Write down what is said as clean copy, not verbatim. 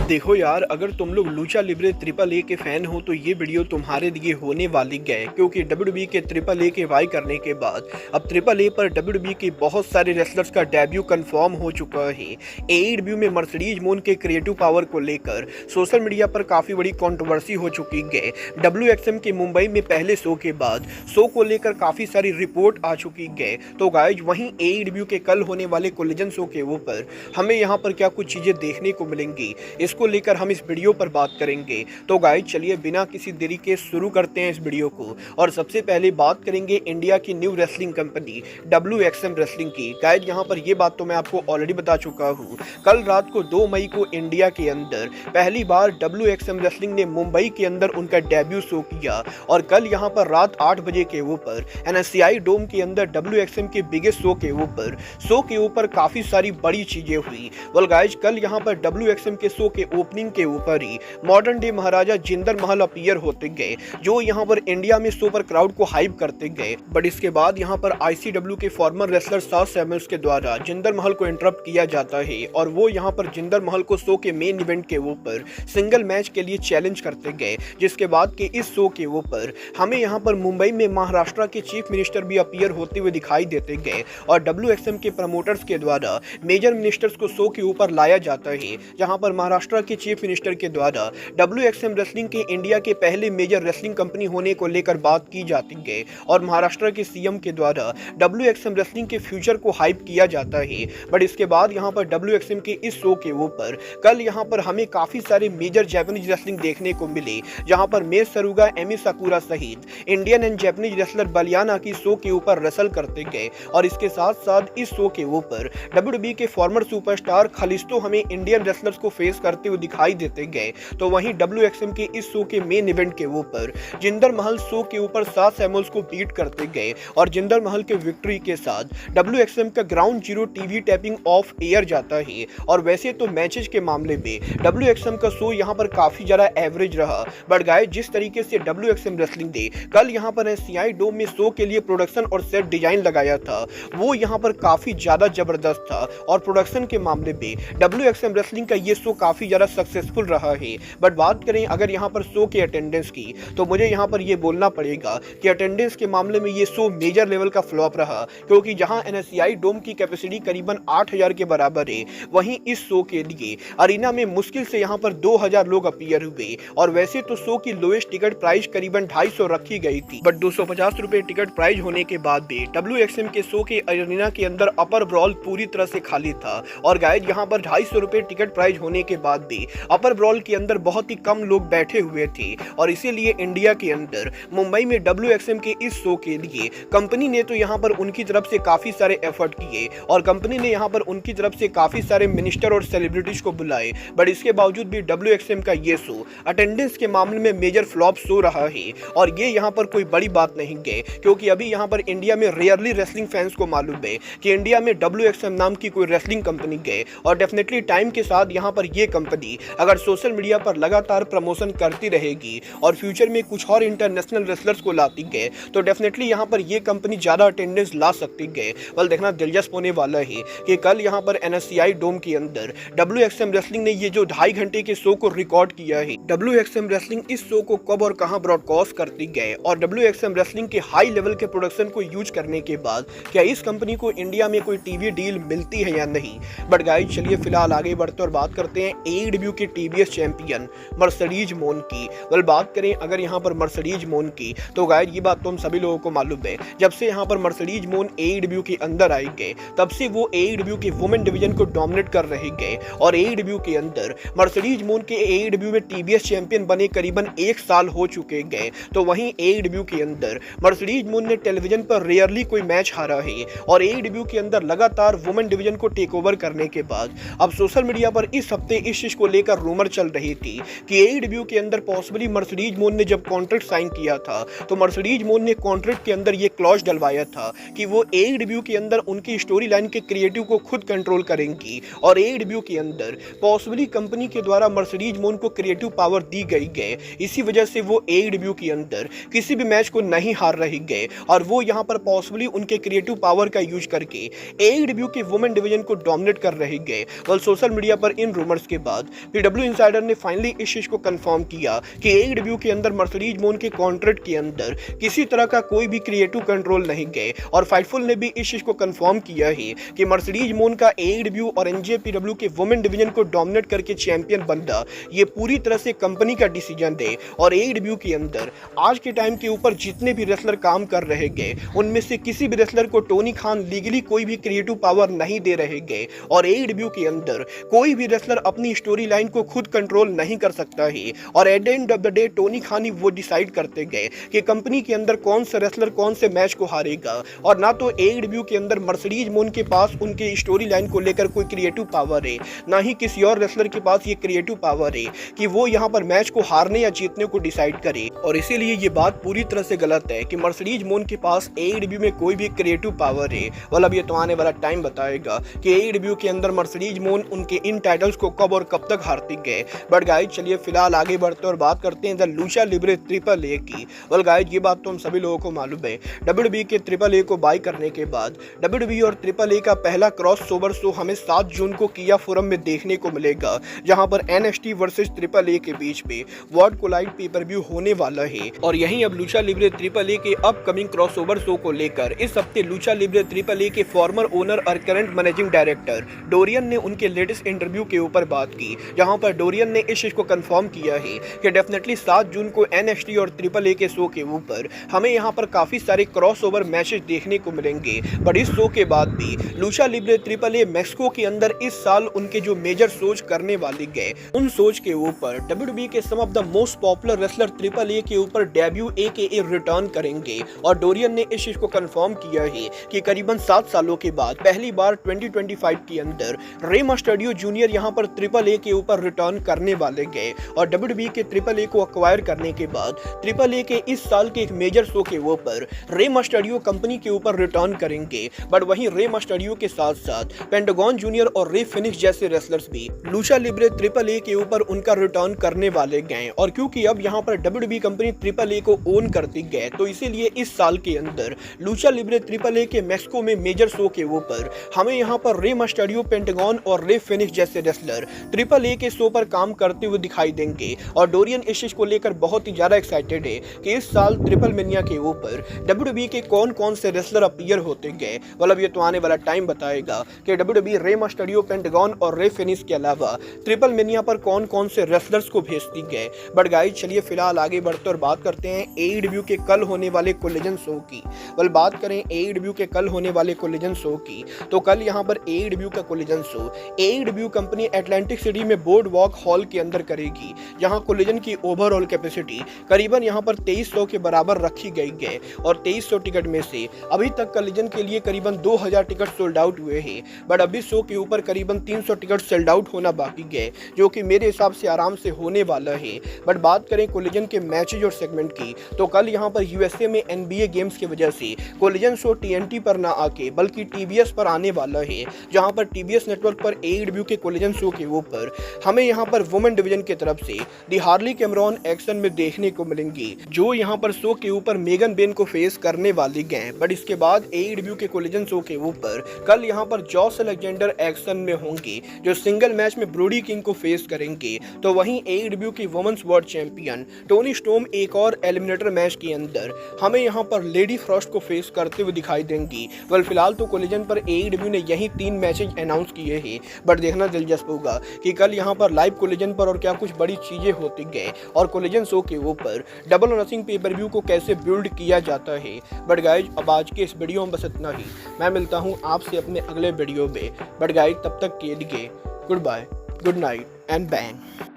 देखो यार, अगर तुम लोग लूचा लिब्रे ट्रिपल ए के फैन हो तो ये वीडियो तुम्हारे लिए होने वाली है, क्योंकि डब्ल्यूडब्ल्यूई के ट्रिपल ए के वाई करने के बाद अब ट्रिपल ए पर डब्ल्यूडब्ल्यूई के बहुत सारे रेसलर्स का डेब्यू कंफर्म हो चुका है। एईडब्ल्यू में मर्सिडीज मून के क्रिएटिव पावर को लेकर सोशल मीडिया पर काफी बड़ी कंट्रोवर्सी हो चुकी है। डब्ल्यूएक्सएम के मुंबई में पहले शो के बाद शो को लेकर काफी सारी रिपोर्ट आ चुकी है। तो गाइज वहीं एईडब्ल्यू के कल होने वाले कोलिजन शो के ऊपर हमें यहाँ पर क्या कुछ चीजें देखने को मिलेंगी, इसको लेकर हम इस वीडियो पर बात करेंगे। तो गाइस चलिए बिना किसी देरी के शुरू करते हैं इस वीडियो को। और सबसे पहले बात करेंगे इंडिया की न्यू रेसलिंग कंपनी डब्ल्यूएक्सएम रेसलिंग की। गाइस यहाँ पर ये बात तो मैं आपको ऑलरेडी बता चुका हूँ। कल रात को 2 मई को इंडिया के अंदर पहली बार डब्ल्यूएक्सएम रेसलिंग ने मुंबई के अंदर उनका डेब्यू शो किया। और कल यहाँ पर रात 8 बजे के ऊपर एनएससीआई डोम के अंदर डब्ल्यूएक्सएम के बिगेस्ट शो के ऊपर काफी सारी बड़ी चीजें हुई। वेल गाइस कल यहाँ पर डब्ल्यूएक्सएम के शो के ओपनिंग के ऊपर ही मॉडर्न डे महाराजा जिंदर महल अपीयर होते गए, जो यहाँ पर इंडिया में शो पर क्राउड को हाइप करते गए। बट इसके बाद यहाँ पर आईसीडब्ल्यू के फॉर्मर रेसलर सास सैमुअल्स के द्वारा जिंदर महल को इंटरप्ट किया जाता है और वो यहाँ पर जिंदर महल को शो के मेन इवेंट के ऊपर सिंगल मैच के लिए चैलेंज करते गए। जिसके बाद के इस शो के ऊपर हमें यहाँ पर मुंबई में महाराष्ट्र के चीफ मिनिस्टर भी अपीयर होते हुए दिखाई देते गए और डब्ल्यूएक्सएम के प्रमोटर्स के द्वारा मेजर मिनिस्टर्स को शो के ऊपर लाया जाता है, जहाँ पर महाराष्ट्र के चीफ मिनिस्टर के द्वारा डब्ल्यूएक्सएम रेसलिंग के इंडिया के पहले मेजर रेसलिंग कंपनी होने को लेकर बात की जाती है और महाराष्ट्र के सीएम के द्वारा डब्ल्यूएक्सएम रेसलिंग के फ्यूचर को हाइप किया जाता है। बट इसके बाद यहाँ पर डब्ल्यूएक्सएम के इस शो के ऊपर कल यहाँ पर हमें काफी सारे मेजर जापानीज रेसलिंग देखने को मिले, जहाँ पर मेज सरुगा, एमी साकुरा सहित Indian and Japanese wrestler Baliana की शो के ऊपर रेसल करते गए। और इसके साथ साथ इस शो के ऊपर डब्ल्यूडब्ल्यूई के फॉर्मर सुपरस्टार खलिस्टो हमें इंडियन रेसलर्स को फेस करते हुए दिखाई देते गए। तो वहीं डब्ल्यूएक्सएम के इस शो के मेन इवेंट के ऊपर जिंदर महल शो के ऊपर सास सैमुअल्स को बीट करते गए और जिंदर महल के विक्ट्री के साथ डब्ल्यूएक्सएम का ground zero TV tapping of air जाता है। और वैसे तो मैचेस के मामले में डब्ल्यूएक्सएम का शो यहाँ पर काफी ज्यादा एवरेज रहा, बट गाइस जिस तरीके से डब्ल्यूएक्सएम रेसलिंग ने कल यहाँ पर एनएससीआई डोम में शो के लिए प्रोडक्शन और सेट डिजाइन लगाया था, वो यहाँ पर काफी ज्यादा जबरदस्त था। और प्रोडक्शन के मामले में डब्ल्यूएक्सएम रेसलिंग का ये शो काफी ज्यादा सक्सेसफुल रहा है। बट बात करें अगर यहाँ पर शो के अटेंडेंस की, तो मुझे यहाँ पर ये बोलना पड़ेगा कि अटेंडेंस के मामले में ये शो मेजर लेवल का फ्लॉप रहा, क्योंकि जहां एनएससीआई डोम की कैपेसिटी करीबन 8000 के बराबर है, वहीं इस शो के लिए अरीना में मुश्किल से यहाँ पर 2000 लोग अपीयर हुए। और वैसे तो शो की लोएस्ट टिकट प्राइस करीबन 250 रखी गई थी, बट 250 रुपए टिकट प्राइस होने के बाद भी डब्ल्यूएक्सएम के शो के अरीना के अंदर अपर ब्रॉल पूरी तरह से खाली था। और गाइस यहाँ पर 250 रुपए टिकट प्राइस होने के बाद भी अपर ब्रॉल के अंदर बहुत ही कम लोग बैठे हुए थे। और इसीलिए इंडिया के अंदर मुंबई में डब्ल्यूएक्सएम के इस शो के लिए कंपनी ने तो यहाँ पर उनकी तरफ से काफी सारे एफर्ट किए और कंपनी ने यहाँ पर उनकी तरफ से काफी सारे मिनिस्टर और सेलिब्रिटीज को बुलाए। बट इसके बावजूद भी डब्ल्यूएक्सएम का ये शो अटेंडेंस के मामले में मेजर फ्लॉप शो रहा है। और ये यहाँ पर कोई बड़ी बात नहीं है, क्योंकि अभी यहाँ पर इंडिया में रेयरली रेसलिंग फैंस को मालूम है कि इंडिया में डब्ल्यूएक्सएम नाम की कोई रेसलिंग कंपनी है। और डेफिनेटली टाइम के साथ यहाँ पर ये कंपनी अगर सोशल मीडिया पर लगातार प्रमोशन करती रहेगी और फ्यूचर में कुछ और इंटरनेशनल रेसलर्स को लाती है, तो डेफिनेटली यहाँ पर ये कंपनी ज्यादा अटेंडेंस ला सकती है। वेल देखना दिलचस्प होने वाला है कि कल यहाँ पर एनएससीआई डोम के अंदर डब्ल्यूएक्सएम रेसलिंग ने ये जो 2.5 घंटे के शो को रिकॉर्ड किया है, डब्ल्यूएक्सएम रेसलिंग इस शो को कब और कहां ब्रॉडकास्ट करती है और डब्ल्यूएक्सएम रेसलिंग के हाई लेवल के प्रोडक्शन को यूज करने के बाद क्या इस कंपनी को इंडिया में कोई टीवी डील मिलती है या नहीं। बट गाइस चलिए फिलहाल आगे बढ़ते और बात करते हैं एईडब्ल्यू के टीबीएस चैंपियन मर्सिडीज मून की। वेल बात करें अगर यहाँ पर मर्सिडीज मून की, तो गाइस ये बात तो हम सभी लोगों को मालूम है, जब से यहाँ पर मर्सिडीज मून एईडब्ल्यू के अंदर आई गए तब से वो एईडब्ल्यू के वुमेन डिवीजन को डोमिनेट कर रहे गए। और एईडब्ल्यू के अंदर मर्सिडीज मून के एईडब्ल्यू में टीबीएस चैंपियन बने करीबन 1 साल हो चुके गए। तो वहीं एईडब्ल्यू के अंदर मर्सिडीज मून ने टेलीविजन पर रेयरली कोई मैच हारा है और एईडब्ल्यू के अंदर लगातार वुमेन डिवीजन को टेक ओवर करने के बाद अब सोशल मीडिया पर इस हफ्ते इस चीज को लेकर रूमर चल रही थी कि एईडब्ल्यू के अंदर पॉसिबली मर्सिडीज मून ने जब कॉन्ट्रैक्ट साइन किया था, तो मर्सिडीज मून ने कॉन्ट्रैक्ट के अंदर ये क्लॉज डलवाया था कि वो एईडब्ल्यू के अंदर उनकी स्टोरी लाइन के क्रिएटिव को खुद कंट्रोल करेंगी और एईडब्ल्यू के अंदर पॉसिबली कंपनी के द्वारा मर्सिडीज मून को क्रिएटिव पावर दी गई है। इसी वजह से वो एईडब्ल्यू के अंदर किसी भी मैच को नहीं हार रही गए और वो यहाँ पर पॉसिबली उनके क्रिएटिव पावर का यूज करके एईडब्ल्यू के वुमेन डिवीजन को डोमिनेट कर रही गए। सोशल मीडिया पर इन रूमर्स के बाद बाद PW इंसाइडर ने फाइनली इस चीज को कंफर्म किया कि AEW के अंदर मर्सिडीज मोन के कॉन्ट्रैक्ट के अंदर किसी तरह का कोई भी क्रिएटिव कंट्रोल नहीं गए। और फाइटफुल ने भी इस चीज को कंफर्म किया है कि मर्सिडीज मोन का AEW और NJPW के वुमेन डिवीजन को डोमिनेट करके चैंपियन बनना ये पूरी तरह से कंपनी का डिसीजन दे। और AEW के अंदर आज के टाइम के ऊपर जितने भी रेसलर काम कर रहे गए उनमें से किसी भी रेसलर को टोनी खान लीगली कोई भी क्रिएटिव पावर नहीं दे रहे गए। और AEW के अंदर कोई भी रेसलर अपनी स्टोरी लाइन को खुद कंट्रोल नहीं कर सकता है। और at the end of the day Tony Khan ही वो डिसाइड करते गए कि कंपनी के अंदर कौन सा रेसलर कौन से मैच को हारेगा। और ना तो AEW के अंदर मर्सिडीज मोन के पास उनके स्टोरी लाइन को लेकर कोई क्रिएटिव पावर है, ना ही किसी और रेसलर के पास ये क्रिएटिव पावर है कि वो यहाँ पर मैच को हारने या जीतने को डिसाइड करे। और इसीलिए ये बात पूरी तरह से गलत है कि मर्सिडीज मोन के पास AEW में कोई भी क्रिएटिव पावर है। मतलब ये तो आने वाला टाइम बताएगा कि AEW के अंदर मर्सिडीज मोन उनके इन टाइटल्स को कब और कब तक हारती गए। बट गाइज चलिए फिलहाल आगे बढ़ते और बात करते हैं the Lucha Libre triple A की। वेल गाइज ये बात तो हम सभी लोगों को मालूम है, WWE के ट्रिपल ए को बाय करने के बाद WWE और ट्रिपल ए का पहला क्रॉस ओवर शो हमें 7 जून को किया फोरम में देखने को मिलेगा, जहां पर NXT वर्सेस ट्रिपल ए के बीच में वर्ल्ड कोलाइड पेपर व्यू होने वाला है। और यहीं अब लूचा लिब्रे ट्रिपल ए के अपकमिंग क्रॉस ओवर शो को लेकर इस हफ्ते लूचा लिब्रे ट्रिपल ए के फॉर्मर ओनर और करंट मैनेजिंग डायरेक्टर डोरियन ने उनके लेटेस्ट इंटरव्यू के ऊपर बात की, जहां पर डोरियन ने इस चीज को कंफर्म किया है कि डेफिनेटली 7 जून को NXT और ट्रिपल ए के शो के ऊपर हमें यहां पर काफी सारे क्रॉस ओवर मैचेस देखने को मिलेंगे। बट इस शो के बाद भी लूचा लिब्रे ट्रिपल ए मैक्सिको के अंदर इस साल उनके जो मेजर शोज करने वाले गए उन शोज के ऊपर WWE के some of the most popular wrestler triple A के ऊपर डेब्यू AKA रिटर्न करेंगे। और डोरियन ने इस चीज को कंफर्म किया है कि करीबन 7 सालों के बाद पहली बार 2025 के अंदर रे मस्टर्डियो जूनियर यहां पर ट्रिपल ए के ऊपर रिटर्न करने वाले गए। और WWE के ट्रिपल ए को अक्वायर करने के बाद ट्रिपल ए के इस साल के एक मेजर शो के ऊपर रे मस्टर्डियो कंपनी के ऊपर रिटर्न करेंगे। बट वहीं रे मस्टर्डियो के साथ साथ पेंटागन जूनियर और रे फिनिक्स जैसे रेसलर्स भी लूचा लिब्रे ट्रिपल ए के ऊपर उनका रिटर्न करने वाले गए। और क्योंकि अब यहां पर WWE कंपनी ट्रिपल ए को ओन करती गए तो इसीलिए इस साल के अंदर लूचा लिब्रे ट्रिपल ए के मैक्सिको में मेजर शो के ऊपर हमें यहां पर रे मस्टर्डियो, पेंटागन और रे फिनिक्स जैसे रेसलर ट्रिपल ए के शो पर काम करते हुए दिखाई देंगे। और डोरियन इस चीज को लेकर बहुत ही ज्यादा एक्साइटेड है कि इस साल ट्रिपल मेनिया के ऊपर WWE के कौन कौन से रेसलर अपीयर होते गए। मतलब ये तो आने वाला टाइम बताएगा कि WWE रे मस्टर्डियो, पेंटागन और रे फिनिक्स के अलावा ट्रिपल मेनिया पर कौन कौन से रेसलर्स को भेजती गए। बट गाइस चलिए फिलहाल आगे बढ़ते और बात करते हैं AEW के कल होने वाले कोलिजन शो की। वेल बात करें AEW के कल होने वाले कोलिजन शो की तो कल यहाँ पर AEW का collision show AEW company Atlantic city में बोर्ड वॉक हॉल के अंदर करेगी, जहाँ कोलिजन की ओवरऑल कैपेसिटी करीबन यहाँ पर 2300 के बराबर रखी गई है। और 2300 टिकट में से अभी तक कोलिजन के लिए करीबन 2000 टिकट सोल्ड आउट हुए हैं। बट अभी शो के ऊपर करीबन 300 टिकट सोल्ड आउट होना बाकी है, जो कि मेरे हिसाब से आराम से होने वाला है। बट बात करें कोलिजन के मैचेज और सेगमेंट की तो कल यहाँ पर USA में NBA गेम्स की वजह से कोलिजन शो TNT पर ना आके बल्कि TBS पर आने वाला है, जहाँ पर TBS नेटवर्क पर AEW के कोलिजन शो के ऊपर हमें यहाँ पर वुमेन डिवीजन की तरफ से दी हार्ली कैमरॉन एक्शन में देखने को मिलेंगी, जो यहाँ पर शो के ऊपर मेगन बेन को फेस करने वाली गए। बट इसके बाद AEW के कोलिजन शो के ऊपर कल यहाँ पर जॉस अलेक्जेंडर एक्शन में होंगे, जो सिंगल मैच में ब्रोडी किंग को फेस करेंगे। तो वहीं AEW की women's world champion Toni Storm एक और एलिमिनेटर मैच के अंदर हमें यहाँ पर लेडी फ्रॉस्ट को फेस करते हुए दिखाई देंगी। वेल फिलहाल तो कोलिजन पर AEW ने यही 3 मैचेज अनाउंस किए हैं। बट देखना दिलचस्प होगा कि कल यहाँ पर लाइव कोलिजन पर और क्या कुछ बड़ी चीजें होती गए और कोलिजन शो के ऊपर डबल और नथिंग पे पर व्यू को कैसे बिल्ड किया जाता है। बट गाइज अब आज के इस वीडियो में बस इतना ही। मैं मिलता हूँ आपसे अपने अगले वीडियो में। बट गाइज तब तक के लिए good bye, good night and bang.